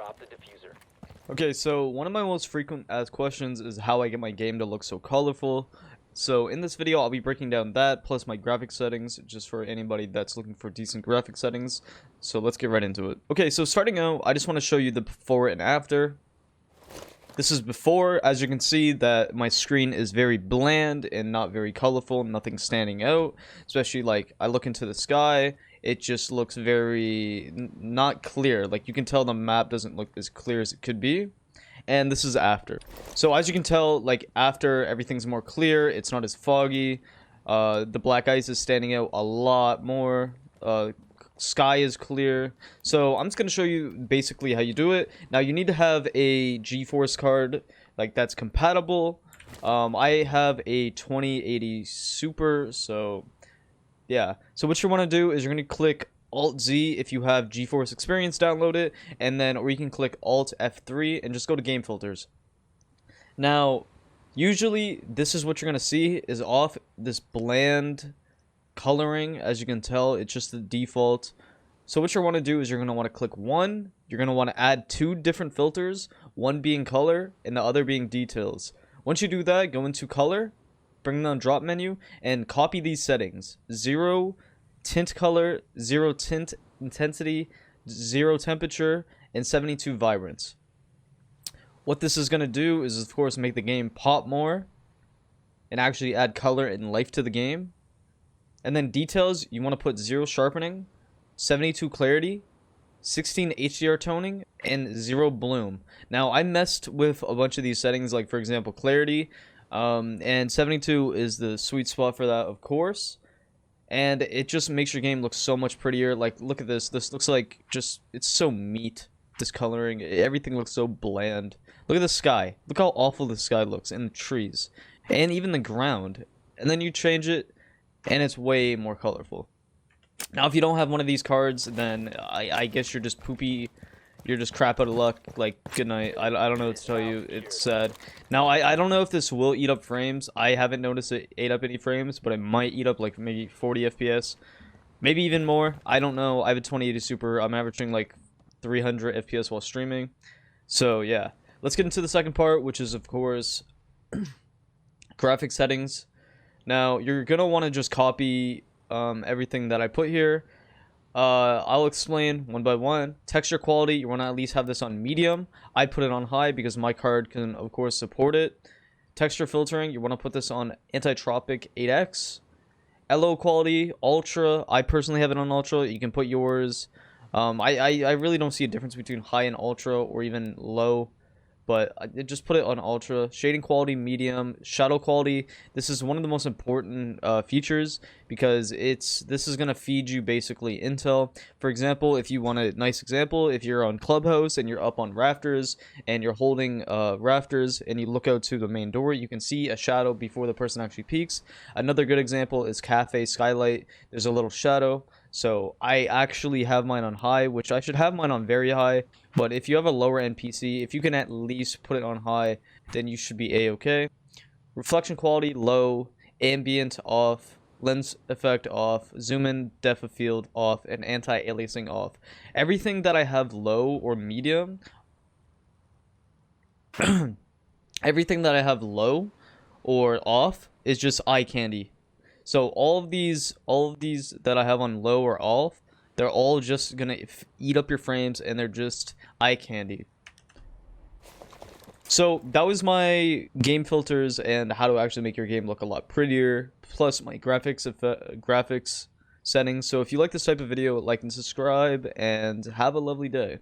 drop the diffuser. Okay, so one of my most frequent asked questions is how I get my game to look so colorful. So in this video, I'll be breaking down that, plus my graphic settings, just for anybody that's looking for decent graphic settings. So let's get right into it. Okay, so starting out, I just want to show you the before and after. This is before. As you can see, that my screen is very bland and not very colorful, nothing standing out. Especially like I look into the sky, it just looks very not clear. Like you can tell the map doesn't look as clear as it could be. And this is after. So as you can tell, like after, everything's more clear, it's not as foggy. The black ice is standing out a lot more. Sky is clear. So I'm just going to show you basically how you do it. Now you need to have a GeForce card like that's compatible. I have a 2080 Super, so yeah. So what you want to do is you're going to click Alt Z if you have GeForce Experience downloaded, and then or you can click Alt F3 and just go to game filters. Now usually this is what you're going to see is off this bland coloring. As you can tell, it's just the default. So what you want to do is you're going to want to click one. You're going to want to add two different filters, one being color and the other being details. Once you do that, go into color, bring down drop menu, and copy these settings: 0 tint color, 0 tint intensity, 0 temperature, and 72 vibrance. What this is going to do is, of course, make the game pop more and actually add color and life to the game. And then details, you want to put 0 sharpening, 72 clarity, 16 HDR toning, and 0 bloom. Now, I messed with a bunch of these settings, like for example, clarity, and 72 is the sweet spot for that, of course. And it just makes your game look so much prettier. Like, look at this. This looks like just, it's so meat, this coloring. Everything looks so bland. Look at the sky. Look how awful the sky looks, and the trees, and even the ground. And then you change it, and it's way more colorful. Now, if you don't have one of these cards, then I guess you're just poopy. You're just crap out of luck. Like, good night. I don't know what to tell you. It's sad. Now, I don't know if this will eat up frames. I haven't noticed it ate up any frames, but it might eat up like maybe 40 FPS. Maybe even more. I don't know. I have a 2080 Super. I'm averaging like 300 FPS while streaming. So, yeah. Let's get into the second part, which is, of course, graphic settings. Now, you're going to want to just copy everything that I put here. I'll explain one by one. Texture quality, you want to at least have this on medium. I put it on high because my card can, of course, support it. Texture filtering, you want to put this on Antitropic 8X. LO quality, ultra. I personally have it on ultra. You can put yours. I really don't see a difference between high and ultra or even low, but I just put it on ultra. Shading quality, medium. Shadow quality, this is one of the most important features because this is going to feed you basically intel. For example, if you want a nice example, if you're on Clubhouse and you're up on rafters and you're holding rafters and you look out to the main door, you can see a shadow before the person actually peeks. Another good example is Cafe Skylight. There's a little shadow. So I actually have mine on high, which I should have mine on very high. But if you have a lower end PC, if you can at least put it on high, then you should be a-okay. Reflection quality, low. Ambient, off. Lens effect, off. Zoom in, depth of field, off. And anti-aliasing, off. Everything that I have low or medium, everything that I have low or off is just eye candy. So all of these that I have on low or off, they're all just gonna eat up your frames, and they're just eye candy. So that was my game filters and how to actually make your game look a lot prettier, plus my graphics settings. So if you like this type of video, like and subscribe, and have a lovely day.